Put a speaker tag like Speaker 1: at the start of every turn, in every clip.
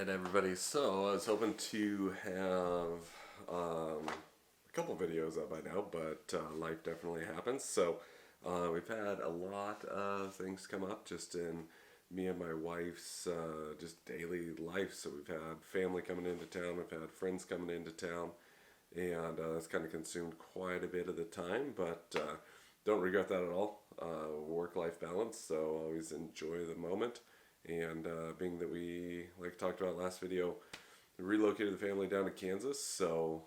Speaker 1: Alright everybody, so I was hoping to have a couple videos up by now, but life definitely happens. So we've had a lot of things come up just in me and my wife's just daily life. So we've had family coming into town, we've had friends coming into town, and that's kind of consumed quite a bit of the time, but don't regret that at all. Work-life balance, so always enjoy the moment. And being that we, like talked about last video, relocated the family down to Kansas, so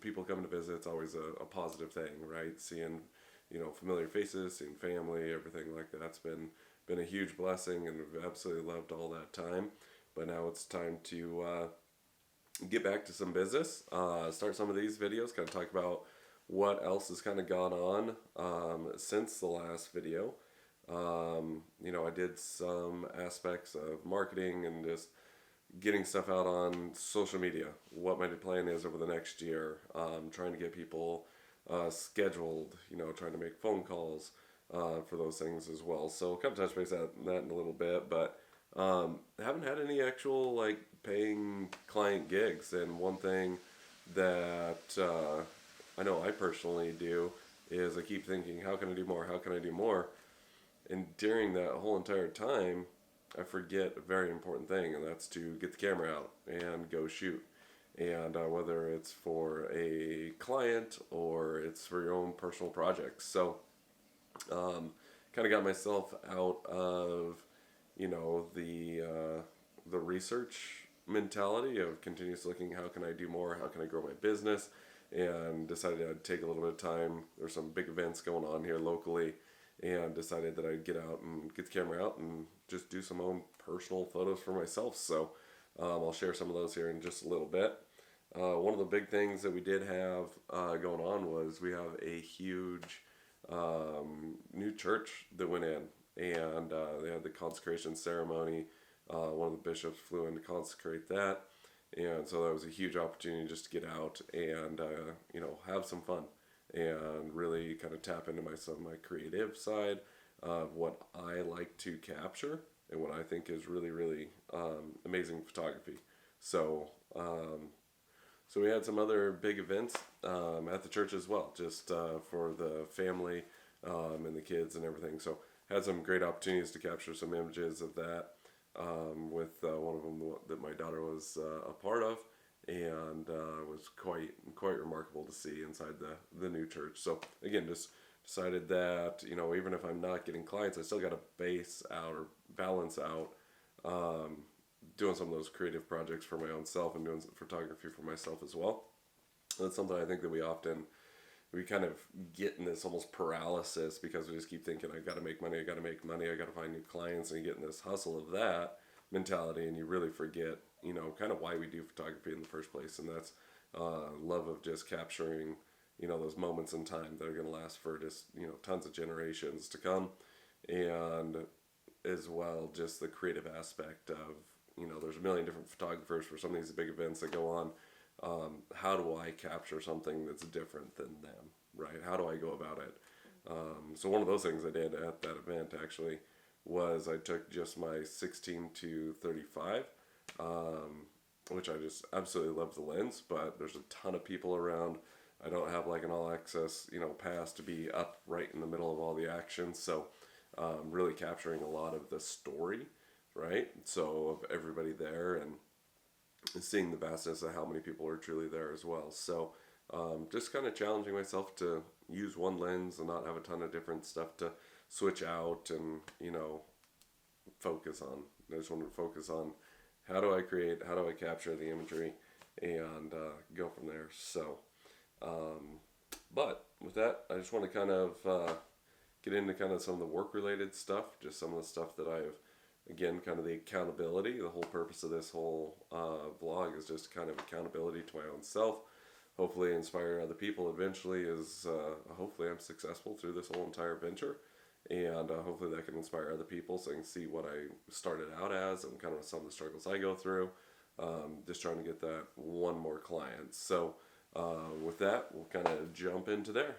Speaker 1: people coming to visit, it's always a positive thing, right? Seeing, familiar faces, seeing family, everything like that's been a huge blessing, and we've absolutely loved all that time. But now it's time to get back to some business, start some of these videos, kind of talk about what else has kind of gone on since the last video. I did some aspects of marketing and just getting stuff out on social media, what my plan is over the next year, trying to get people scheduled, trying to make phone calls for those things as well. So kind of touch base on that in a little bit, but haven't had any actual paying client gigs. And one thing that I know I personally do is I keep thinking, how can I do more? How can I do more? And during that whole entire time, I forget a very important thing, and that's to get the camera out and go shoot. And whether it's for a client or it's for your own personal projects. So, kind of got myself out of, the research mentality of continuous looking, how can I do more? How can I grow my business? And decided I'd take a little bit of time. There's some big events going on here locally, and decided that I'd get out and get the camera out and just do some own personal photos for myself. So I'll share some of those here in just a little bit. One of the big things that we did have going on was we have a huge new church that went in, and they had the consecration ceremony. One of the bishops flew in to consecrate that, and so that was a huge opportunity just to get out and have some fun and really kind of tap into my creative side of what I like to capture and what I think is really, really amazing photography. So so we had some other big events at the church as well, just for the family and the kids and everything. So had some great opportunities to capture some images of that with one of them that my daughter was a part of. And was quite remarkable to see inside the new church. So again, just decided that even if I'm not getting clients, I still got to balance out doing some of those creative projects for my own self and doing photography for myself as well. That's something I think that we kind of get in this almost paralysis because we just keep thinking, I've got to make money, I got to find new clients, and you get in this hustle of that mentality, and you really forget kind of why we do photography in the first place. And that's love of just capturing those moments in time that are going to last for just tons of generations to come. And as well, just the creative aspect of there's a million different photographers for some of these big events that go on. How do I capture something that's different than them, right? How do I go about it? So one of those things I did at that event actually was I took just my 16 to 35, which I just absolutely love the lens, but there's a ton of people around. I don't have an all access, pass to be up right in the middle of all the action. So really capturing a lot of the story, right? So of everybody there, and seeing the vastness of how many people are truly there as well. So just kind of challenging myself to use one lens and not have a ton of different stuff to switch out and focus on. I just wanted to focus on how do I create, how do I capture the imagery, and go from there. So but with that, I just want to kind of get into kind of some of the work related stuff, just some of the stuff that I've, again, kind of the accountability. The whole purpose of this whole vlog is just kind of accountability to my own self. Hopefully inspire other people eventually, as hopefully I'm successful through this whole entire venture. And hopefully that can inspire other people so they can see what I started out as and kind of some of the struggles I go through. Just trying to get that one more client. So with that, we'll kind of jump into there.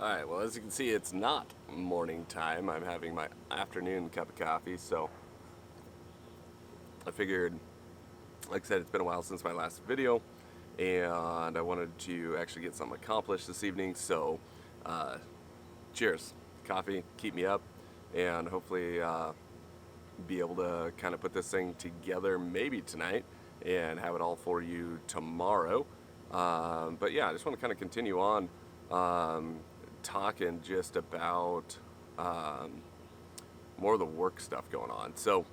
Speaker 1: Alright, well, as you can see, it's not morning time. I'm having my afternoon cup of coffee, so I figured, like I said, it's been a while since my last video, and I wanted to actually get something accomplished this evening, so cheers. Coffee, keep me up, and hopefully be able to kind of put this thing together maybe tonight and have it all for you tomorrow. But yeah, I just want to kind of continue on talking just about more of the work stuff going on. So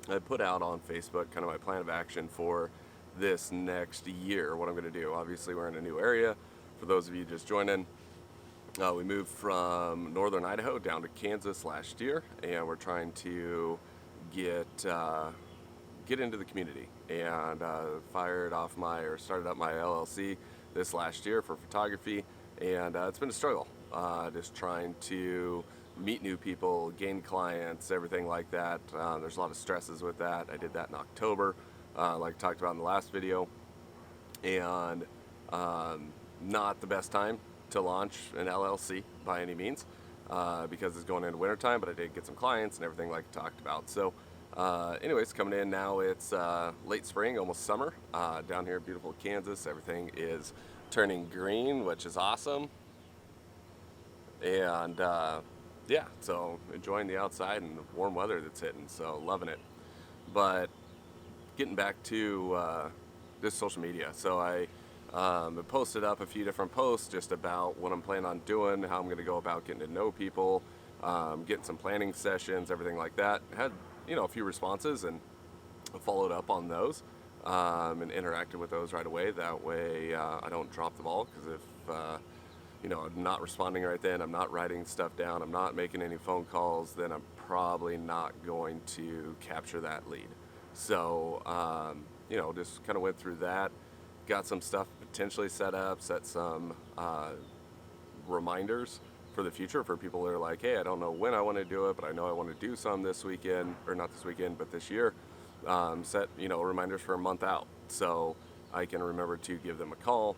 Speaker 1: I put out on Facebook kind of my plan of action for this next year, what I'm going to do. Obviously, we're in a new area. For those of you just joining, we moved from northern Idaho down to Kansas last year, and we're trying to get into the community, and started up my LLC this last year for photography, and it's been a struggle, just trying to meet new people, gain clients, everything like that. There's a lot of stresses with that. I did that in October, like I talked about in the last video, and not the best time to launch an LLC by any means, because it's going into wintertime, but I did get some clients and everything like I talked about. So anyways, coming in now, it's late spring, almost summer, down here in beautiful Kansas. Everything is turning green, which is awesome. And yeah, so enjoying the outside and the warm weather that's hitting, so loving it. But getting back to this social media, so I posted up a few different posts just about what I'm planning on doing, how I'm going to go about getting to know people, getting some planning sessions, everything like that. Had a few responses, and followed up on those, and interacted with those right away. That way I don't drop the ball, because if I'm not responding right then, I'm not writing stuff down, I'm not making any phone calls, then I'm probably not going to capture that lead. So just kind of went through that, got some stuff potentially set up, set some reminders for the future for people that are like, hey, I don't know when I want to do it, but I know I want to do some this weekend, or not this weekend, but this year. Set reminders for a month out, so I can remember to give them a call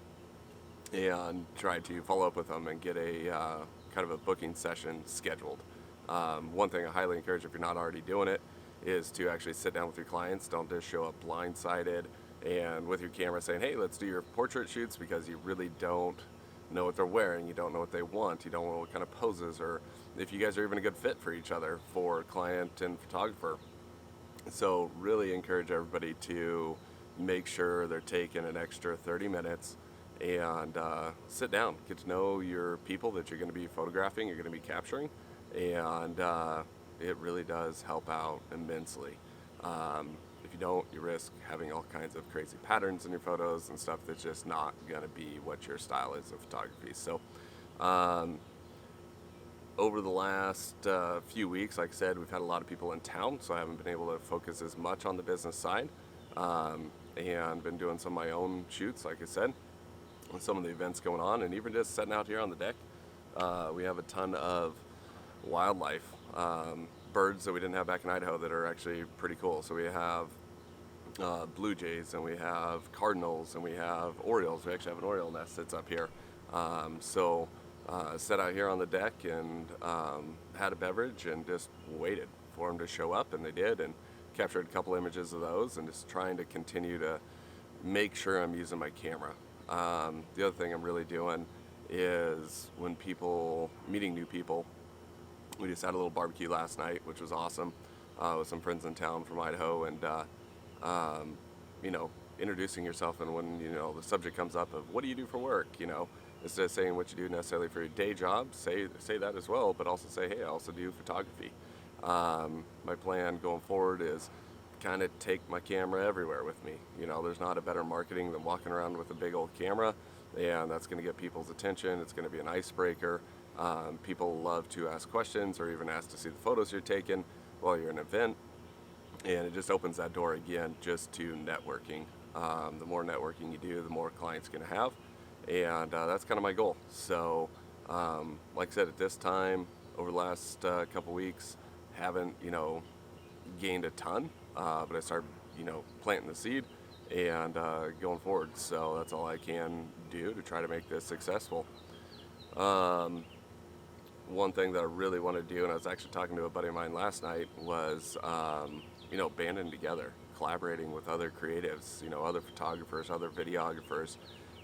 Speaker 1: and try to follow up with them and get a kind of a booking session scheduled. One thing I highly encourage, if you're not already doing it, is to actually sit down with your clients. Don't just show up blindsided and with your camera saying, hey, let's do your portrait shoots, because you really don't know what they're wearing, you don't know what they want, you don't know what kind of poses, or if you guys are even a good fit for each other, for client and photographer. So really encourage everybody to make sure they're taking an extra 30 minutes and sit down, get to know your people that you're going to be photographing, you're going to be capturing, and it really does help out immensely. If you don't, you risk having all kinds of crazy patterns in your photos and stuff that's just not going to be what your style is of photography. So over the last few weeks, like I said, we've had a lot of people in town, so I haven't been able to focus as much on the business side, and been doing some of my own shoots, like I said, with some of the events going on, and even just sitting out here on the deck. We have a ton of wildlife, birds that we didn't have back in Idaho that are actually pretty cool. So we have blue jays, and we have cardinals, and we have orioles. We actually have an oriole nest that's up here. Sat out here on the deck and had a beverage and just waited for them to show up, and they did, and captured a couple images of those, and just trying to continue to make sure I'm using my camera. The other thing I'm really doing is when meeting new people. We just had a little barbecue last night, which was awesome, with some friends in town from Idaho, and introducing yourself, and when the subject comes up of what do you do for work, instead of saying what you do necessarily for your day job, say that as well, but also say, hey, I also do photography. My plan going forward is kind of take my camera everywhere with me. There's not a better marketing than walking around with a big old camera, and that's going to get people's attention. It's going to be an icebreaker. People love to ask questions, or even ask to see the photos you're taking while you're in an event, and it just opens that door again just to networking. The more networking you do, the more clients you're going to have, and that's kind of my goal. So like I said, at this time, over the last couple weeks, haven't gained a ton, but I started planting the seed and going forward. So that's all I can do to try to make this successful. one thing that I really want to do, and I was actually talking to a buddy of mine last night, was banding together, collaborating with other creatives, other photographers, other videographers,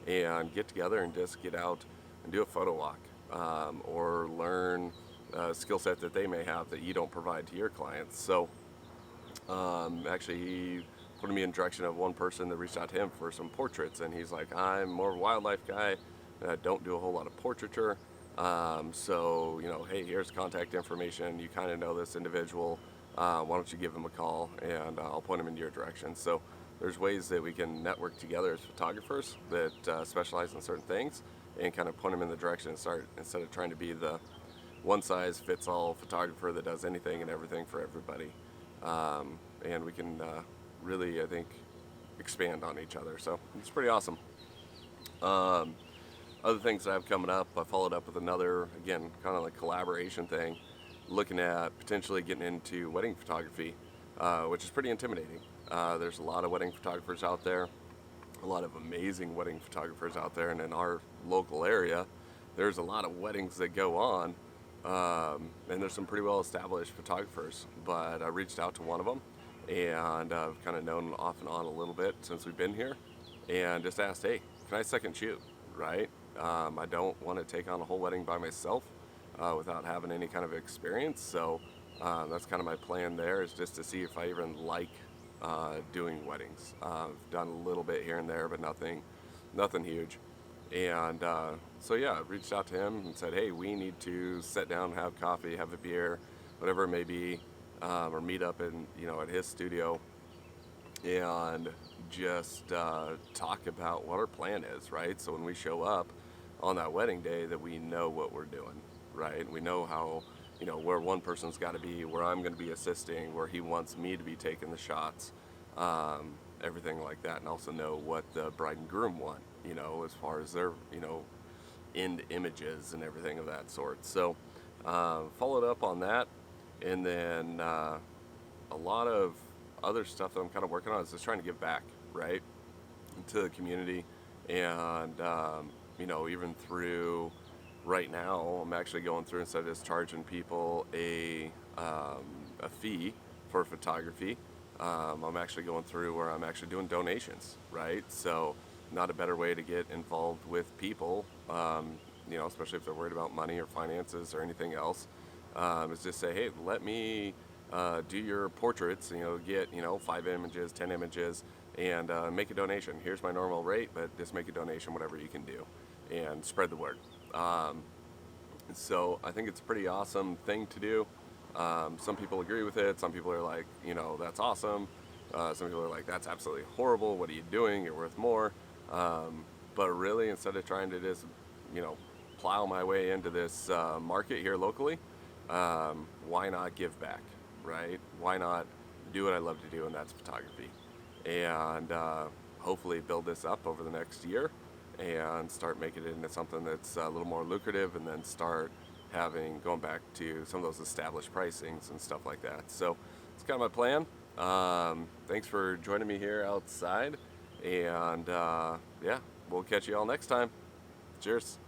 Speaker 1: and get together and just get out and do a photo walk, or learn a skill set that they may have that you don't provide to your clients. So actually, he put me in direction of one person that reached out to him for some portraits, and he's like, I'm more of a wildlife guy, and I don't do a whole lot of portraiture. So, hey, here's contact information. You kind of know this individual. Why don't you give him a call, and I'll point him in your direction. So there's ways that we can network together as photographers that specialize in certain things, and kind of point them in the direction and start, instead of trying to be the one-size-fits-all photographer that does anything and everything for everybody. And we can really, I think, expand on each other. So it's pretty awesome. Other things that I have coming up, I followed up with another, again, kind of like collaboration thing, looking at potentially getting into wedding photography, which is pretty intimidating. There's a lot of wedding photographers out there, a lot of amazing wedding photographers out there, and in our local area, there's a lot of weddings that go on, and there's some pretty well established photographers. But I reached out to one of them, and I've kind of known off and on a little bit since we've been here, and just asked, hey, can I second shoot, right? I don't want to take on a whole wedding by myself without having any kind of experience. So that's kind of my plan there, is just to see if I even like doing weddings. I've done a little bit here and there, but nothing huge. And so yeah, I reached out to him and said, hey, we need to sit down, have coffee, have a beer, whatever it may be, or meet up in at his studio, and just talk about what our plan is, right? So when we show up on that wedding day, that we know what we're doing, right? We know how, where one person's got to be, where I'm going to be assisting, where he wants me to be taking the shots, everything like that, and also know what the bride and groom want, as far as their, end images and everything of that sort. So followed up on that, and then a lot of other stuff that I'm kind of working on is just trying to give back, right, to the community. And even through right now, I'm actually going through, instead of just charging people a fee for photography, I'm actually going through where I'm actually doing donations, right? So not a better way to get involved with people, especially if they're worried about money or finances or anything else, is just say, hey, let me do your portraits, get 5 images, 10 images, and make a donation. Here's my normal rate, but just make a donation, whatever you can do, and spread the word. So I think it's a pretty awesome thing to do. Some people agree with it. Some people are like, that's awesome. Some people are like, that's absolutely horrible. What are you doing? You're worth more. But really, instead of trying to just, plow my way into this market here locally, why not give back, right? Why not do what I love to do, and that's photography? And hopefully build this up over the next year and start making it into something that's a little more lucrative, and then start going back to some of those established pricings and stuff like that. So it's kind of my plan. Thanks for joining me here outside, and yeah, we'll catch you all next time. Cheers.